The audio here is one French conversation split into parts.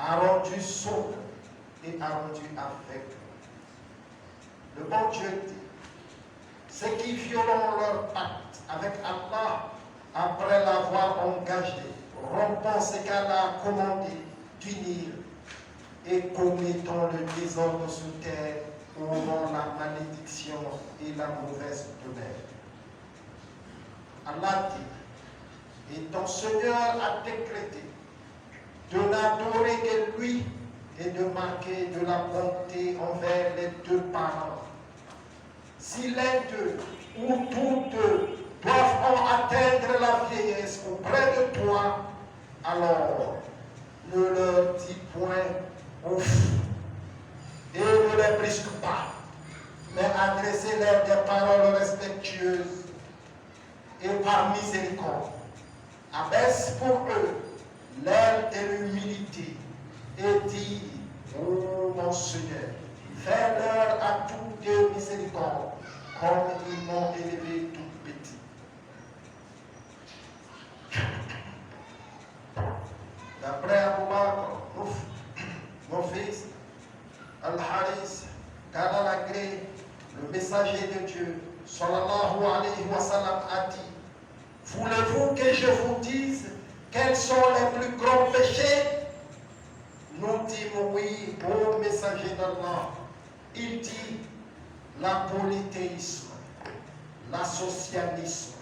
a rendu sourd et a rendu aveugle. Le bon Dieu dit, ceux qui violeront leur pacte avec Allah après l'avoir engagé, rompant ce qu'Allah a commandé d'unir et commettant le désordre sur terre, auront la malédiction et la mauvaise demeure. Allah dit, et ton Seigneur a décrété de n'adorer que lui et de marquer de la bonté envers les deux parents. Si l'un d'eux ou tous deux doivent atteindre la vieillesse auprès de toi, alors ne leur dis point ouf et ne les brisque pas, mais adressez-leur des paroles respectueuses et par miséricorde. Abaisse pour eux l'air de l'humilité et dis, ô mon Seigneur, fais-leur à tous deux miséricorde, comme ils m'ont élevé tout petit. D'après Abu Bakr, mon fils, Al-Haris, qu'Allah l'agrée, le messager de Dieu, sallallahu alayhi wa sallam, a dit, voulez-vous que je vous dise quels sont les plus grands péchés? Nous disons oui, ô messager d'Allah. Il dit la polythéisme, l'associanisme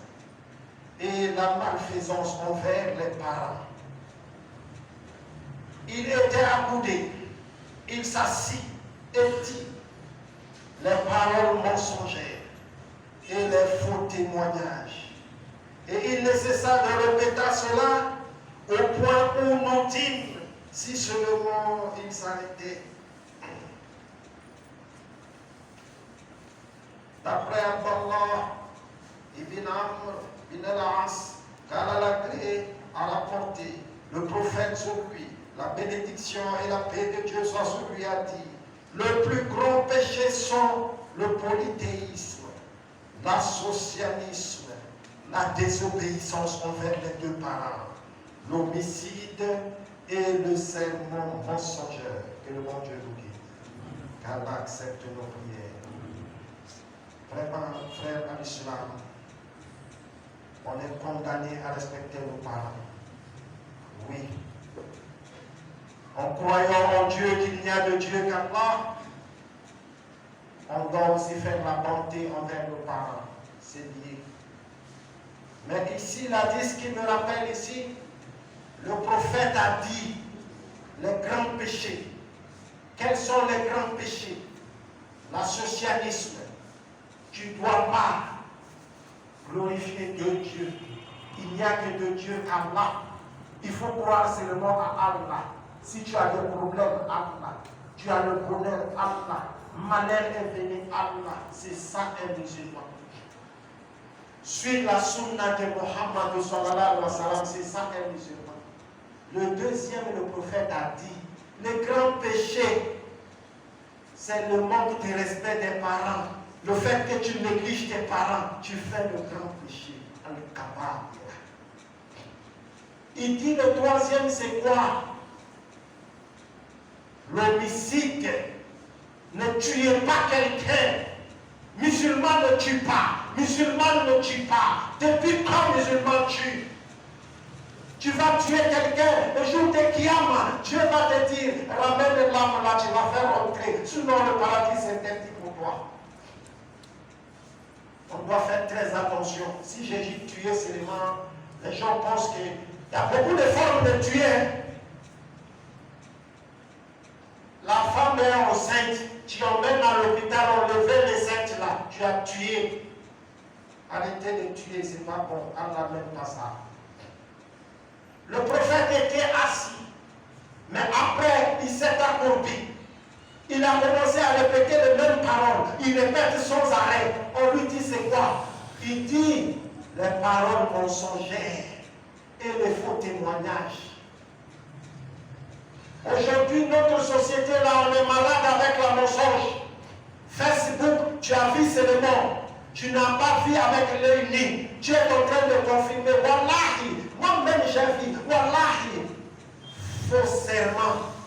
et la malfaisance envers les parents. Il était accoudé, il s'assit et dit les paroles mensongères et les faux témoignages. Et il ne cessa de répéter cela au point où nous dîmes si seulement il s'arrêtait. D'après Abdallah ibn Amr ibn al-As, qu'Allah l'agrée a rapporté, le prophète sur lui, la bénédiction et la paix de Dieu soit sur lui, a dit, le plus grand péché sont le polythéisme, l'associanisme, la désobéissance envers les deux parents, l'homicide et le serment mensongeur. Que le bon Dieu nous guide. Qu'Allah accepte nos prières. Vraiment, frère à l'islam, on est condamné à respecter nos parents. Oui. En croyant en Dieu qu'il n'y a de Dieu qu'Allah, on doit aussi faire la bonté envers nos parents. C'est lié. Mais ici, la dit, ce qui me rappelle ici, le prophète a dit les grands péchés. Quels sont les grands péchés? L'associanisme. Tu ne dois pas glorifier deux dieux. Il n'y a que deux dieux qu'Allah. Il faut croire seulement à Allah. Si tu as des problèmes, Allah. Tu as le bonheur, Allah. Malheur est venu, Allah. C'est ça un musulman. Suivre la sunna de Muhammad sallallahu alayhi wa sallam, c'est ça un musulman. Le deuxième, le prophète a dit, le grand péché, c'est le manque de respect des parents. Le fait que tu négliges tes parents, tu fais le grand péché, al-kabair. Il dit le troisième, c'est quoi? L'homicide. Ne tuez pas quelqu'un. Musulman ne tue pas. Musulman ne tue pas. Depuis quand musulman tue? Tu vas tuer quelqu'un, le jour de Kiyama, Dieu va te dire, ramène l'âme là, tu vas faire rentrer. Sinon le paradis c'est interdit pour toi. On doit faire très attention. Si j'ai dit tuer seulement, les gens pensent qu'il y a beaucoup de formes de tuer. La femme est enceinte, tu emmènes à l'hôpital, on levait les seins là, tu as tué. Arrêtez de tuer, c'est pas bon, Allah n'aime pas ça. Le prophète était assis, mais après il s'est accroupi. Il a commencé à répéter les mêmes paroles. Il répète sans arrêt. On lui dit c'est quoi? Il dit les paroles mensongères et les faux témoignages. Aujourd'hui, notre société, là, on est malade avec la mensonge. Facebook, tu as vu seulement. Tu n'as pas vu avec l'œil nu. Tu es en train de confirmer. Wallahi, moi-même j'ai vu. Wallahi, faux serment.